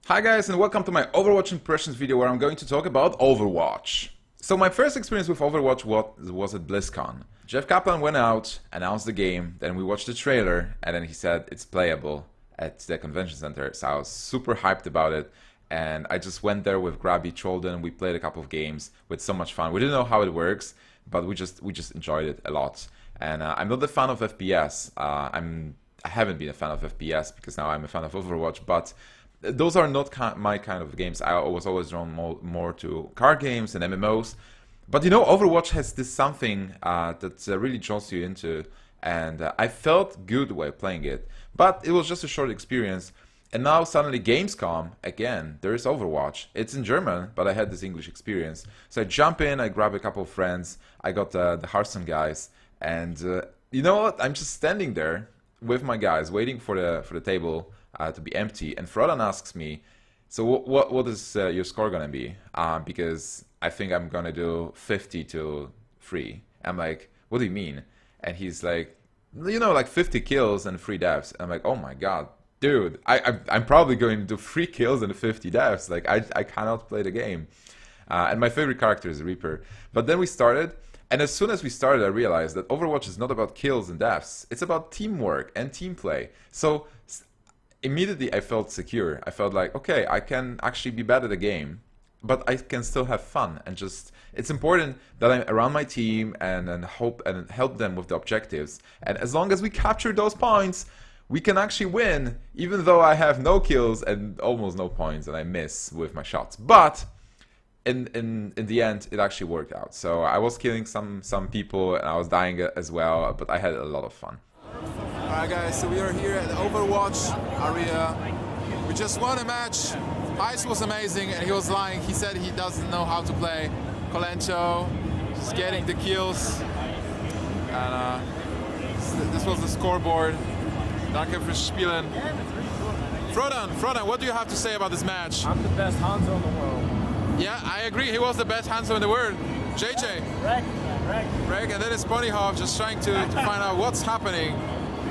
Hi guys, and welcome to my Overwatch impressions video where I'm going to talk about Overwatch. So my first experience with Overwatch was at BlizzCon. Jeff Kaplan went out, announced the game, then we watched the trailer, and then he said it's playable at the convention center. So I was super hyped about it, and I just went there with Grabby Cholden. We played a couple of games with so much fun. We didn't know how it works, but we just enjoyed it a lot. And I'm not a fan of FPS. I haven't been a fan of FPS because now I'm a fan of Overwatch, but those are not my kind of games. I was always drawn more to card games and MMOs. But you know, Overwatch has this something that really draws you into, and I felt good while playing it. But it was just a short experience. And now suddenly Gamescom, again, there is Overwatch. It's in German, but I had this English experience. So I jump in, I grab a couple of friends, I got the Hearthstone guys, and you know what? I'm just standing there with my guys, waiting for the table to be empty. And Frodan asks me, so what is your score gonna be? Because I think I'm gonna do 50 to 3. I'm like, what do you mean? And he's like, you know, like 50 kills and 3 deaths. I'm like, oh my god, dude, I'm probably going to do 3 kills and 50 deaths. Like, I cannot play the game. And my favorite character is Reaper. But then we started, and as soon as we started, I realized that Overwatch is not about kills and deaths. It's about teamwork and team play. So immediately I felt secure. I felt like, okay, I can actually be bad at the game, but I can still have fun. And just, it's important that I'm around my team and help them with the objectives. And as long as we capture those points, we can actually win, even though I have no kills and almost no points and I miss with my shots. But in the end, it actually worked out. So I was killing some people and I was dying as well, but I had a lot of fun. Alright guys, so we are here at the Overwatch area. We just won a match. Ice was amazing and he was lying. He said he doesn't know how to play. Colenso just getting the kills. And this was the scoreboard. Danke fürs Spielen. Frodan, what do you have to say about this match? I'm the best Hanzo in the world. Yeah, I agree. He was the best Hanzo in the world. JJ. Reg, and then it's Ponyhoff just trying to find out what's happening.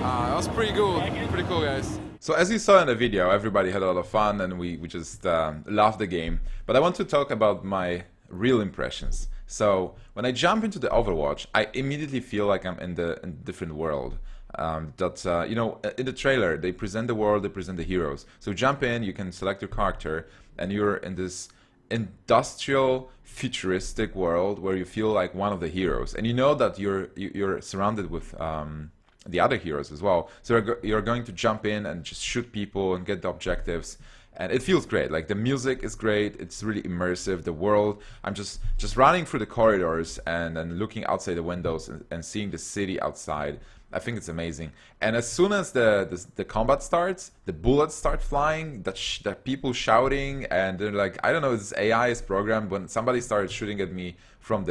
That was pretty cool. Pretty cool, guys. So as you saw in the video, everybody had a lot of fun and we just loved the game. But I want to talk about my real impressions. So when I jump into the Overwatch, I immediately feel like I'm in a different world. You know, in the trailer, they present the world, they present the heroes. So jump in, you can select your character, and you're in this industrial, futuristic world where you feel like one of the heroes. And you know that you're surrounded with the other heroes as well. So you're going to jump in and just shoot people and get the objectives. And it feels great. Like, the music is great. It's really immersive. The world, I'm just running through the corridors and looking outside the windows and seeing the city outside. I think it's amazing. And as soon as the combat starts, the bullets start flying, the people shouting, and they're like, I don't know, this AI is programmed. When somebody started shooting at me from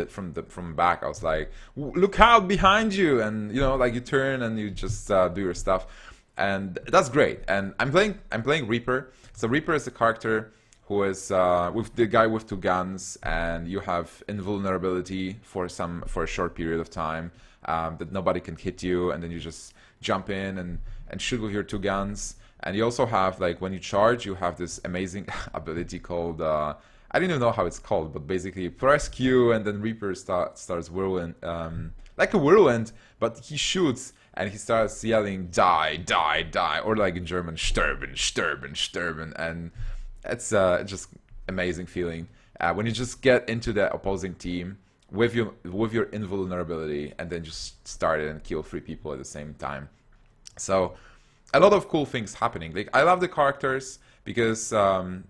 back, I was like, look out behind you, and you know, like, you turn and you just do your stuff, and that's great. And I'm playing Reaper. So Reaper is a character who is with the guy with 2 guns, and you have invulnerability for a short period of time. That nobody can hit you, and then you just jump in and shoot with your 2 guns. And you also have, like, when you charge, you have this amazing ability called, I don't even know how it's called, but basically you press Q and then Reaper starts whirling, like a whirlwind, but he shoots and he starts yelling, die, die, die, or like in German, sterben, sterben, sterben, and it's just amazing feeling when you just get into the opposing team with your invulnerability and then just start it and kill 3 people at the same time. So a lot of cool things happening. Like, I love the characters because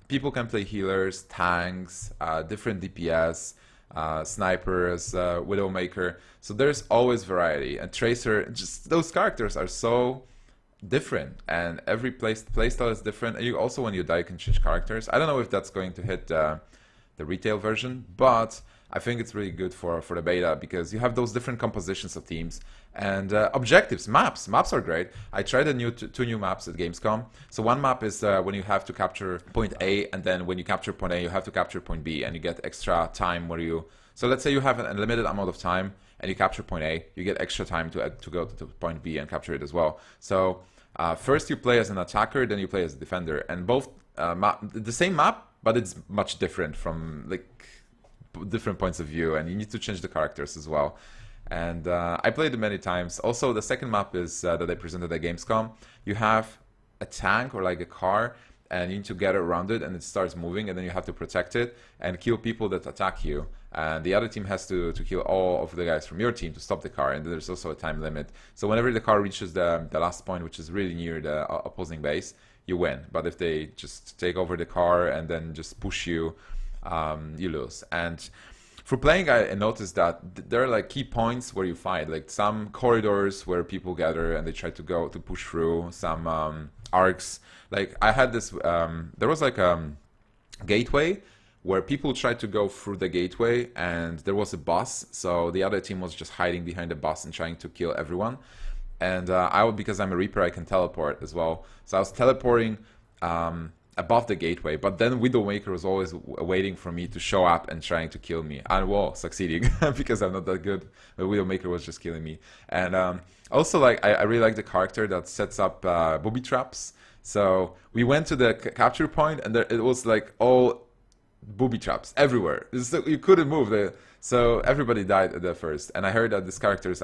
people can play healers, tanks, different DPS, snipers, Widowmaker. So there's always variety. And Tracer, just those characters are so different, and every playstyle is different. And you also, when you die, you can change characters. I don't know if that's going to hit the retail version, but I think it's really good for the beta because you have those different compositions of teams and objectives. Maps are great. I tried two new maps at Gamescom. So one map is when you have to capture point A, and then when you capture point A, you have to capture point B, and you get extra time where you. So let's say you have an unlimited amount of time and you capture point A, you get extra time to go to point B and capture it as well. So first you play as an attacker, then you play as a defender, and both the same map, but it's much different from like different points of view, and you need to change the characters as well. And I played it many times. Also, the second map is that they presented at Gamescom. You have a tank or like a car, and you need to get around it, and it starts moving, and then you have to protect it and kill people that attack you. And the other team has to kill all of the guys from your team to stop the car, and there's also a time limit. So whenever the car reaches the last point, which is really near the opposing base, you win. But if they just take over the car and then just push you, you lose. And for playing, I noticed that there are like key points where you fight, like some corridors where people gather and they try to push through, some arcs. Like I had this, there was like a gateway where people tried to go through the gateway, and there was a boss, so the other team was just hiding behind the boss and trying to kill everyone. And because I'm a Reaper, I can teleport as well. So I was teleporting above the gateway, but then Widowmaker was always waiting for me to show up and trying to kill me, and well, succeeding because I'm not that good. The Widowmaker was just killing me. And also, like, I really like the character that sets up booby traps. So we went to the capture point, and it was like all booby traps everywhere. So you couldn't move. So everybody died at the first. And I heard that this character is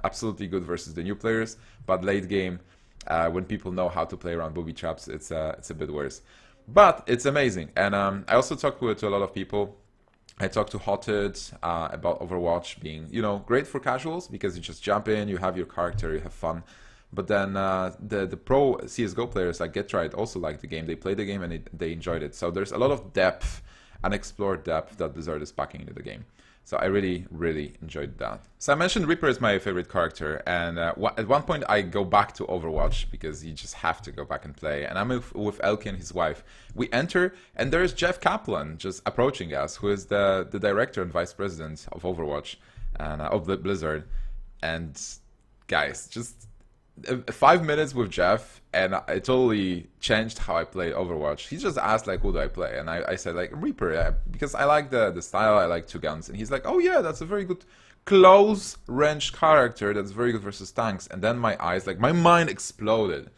absolutely good versus the new players, but late game, when people know how to play around booby traps, it's a bit worse. But it's amazing. And I also talked to a lot of people. I talked to Hotted about Overwatch being, great for casuals because you just jump in, you have your character, you have fun. But then the pro CSGO players like GetRight also like the game. They played the game and they enjoyed it. So there's a lot of depth, unexplored depth that Blizzard is packing into the game. So I really, really enjoyed that. So I mentioned Reaper is my favorite character, and at one point I go back to Overwatch because you just have to go back and play. And I'm with Elke and his wife. We enter, and there's Jeff Kaplan just approaching us, who is the director and vice president of Overwatch and of Blizzard. And guys, just 5 minutes with Jeff, and it totally changed how I played Overwatch. He just asked like, who do I play? And I said like Reaper, yeah, because I like the style, I like two guns. And he's like, oh yeah, that's a very good close range character that's very good versus tanks. And then my mind exploded.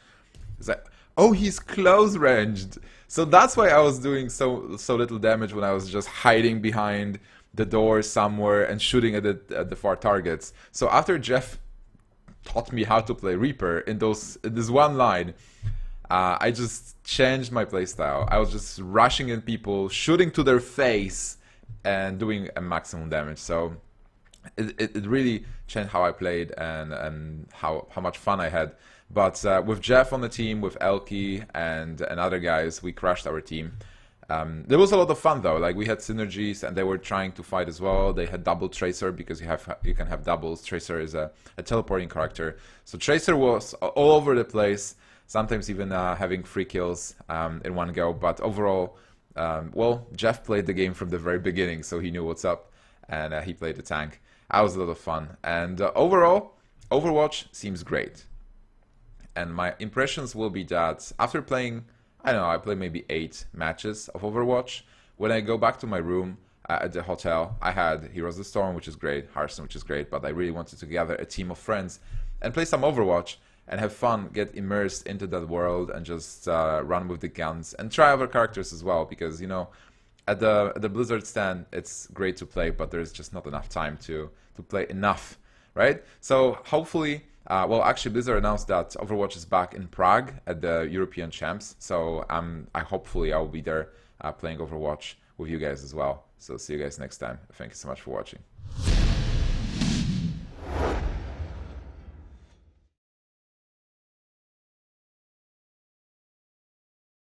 It's like, oh, he's close ranged. So that's why I was doing so little damage when I was just hiding behind the door somewhere and shooting at the far targets. So after Jeff taught me how to play Reaper in this one line, I just changed my playstyle. I was just rushing in people, shooting to their face, and doing a maximum damage. So it really changed how I played and how much fun I had. But with Jeff on the team, with Elke and other guys, we crushed our team. There was a lot of fun though. Like we had synergies, and they were trying to fight as well. They had double Tracer because you can have doubles. Tracer is a teleporting character, so Tracer was all over the place. Sometimes even having 3 kills in one go. But overall, well, Jeff played the game from the very beginning, so he knew what's up, and he played the tank. That was a lot of fun. And overall, Overwatch seems great. And my impressions will be that after playing, I don't know, I played maybe 8 matches of Overwatch. When I go back to my room at the hotel, I had Heroes of the Storm, which is great, Hearthstone, which is great, but I really wanted to gather a team of friends and play some Overwatch and have fun, get immersed into that world, and just run with the guns and try other characters as well, because, at the Blizzard stand, it's great to play, but there's just not enough time to play enough, right? So hopefully, well, actually, Blizzard announced that Overwatch is back in Prague at the European Champs. So hopefully I will be there playing Overwatch with you guys as well. So see you guys next time. Thank you so much for watching.